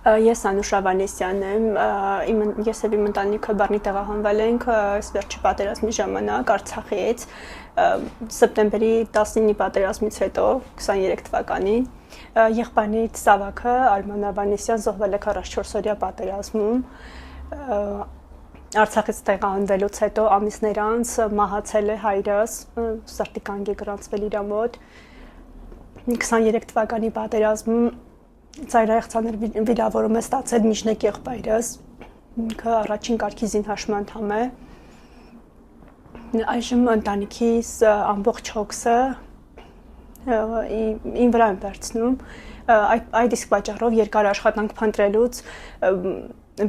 Ես Անուշ Ավանեսյանն եմ, ես եւ իմ ընտանիքը Բեռնի տեղահանվել ենք վերջի պատերազմի ժամանակ Արցախից, սեպտեմբերի 19-ի պատերազմից հետո 23 թվականին, եղբայրնից Սավաքը Արման Ավանեսյան զոհվել է 44-օրյա պատերազմում, Արցախից տեղահանվելուց հետո ամիսներ անց մահացել է հայրս, սրտի կանգ է գրանցվել իր մոտ, 23 թվականի պատերազմում ծայրահեղձաններ վիրավորում է ստացել միջնեկ եղբայրս, ինքը առաջին կարգի զինհաշման անդամ է, այժմ ընտանիքիս ամբողջ հոգսը իմ վրա եմ վերցնում, այդ իսկ պատճառով երկար աշխատանք փնտրելուց,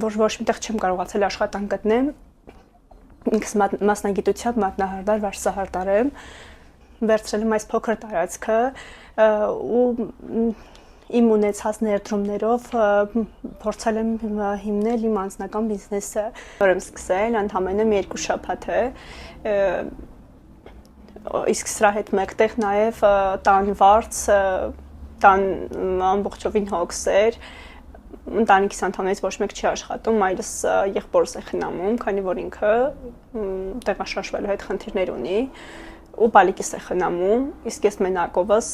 որ ոչ միտեղ չեմ կարողացել աշխատանք գտնեմ, ինքս մասնագիտությամբ մատնահարդար վարսահարդար եմ, վերցրել եմ այս փոքր տարածքը ու իմ ունեցած ներդրումներով փորձել եմ հիմնել իմ անձնական բիզնեսը, որ եմ սկսել, ընդամենը 2 շաբաթ է, իսկ սրա հետ մեկտեղ նաև տան վարձ, տան ամբողջովին հոգսեր, ընտանիքիս անդամներից ոչ մեկ չի աշխատում, այլս եղբորս է խնամում, քանի որ ինքը տեղաշարժվելու հետ խնդիրներ ունի, ու բալիկիս է խնամում, իսկ ես մենակովս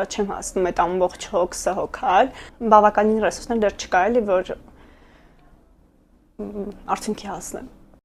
չեմ հասնում այդ ամբողջ հոգսը հոգալ, բավականին ռեսուրսներ դեռ չկա էլի, որ արդյունքի հասնեմ։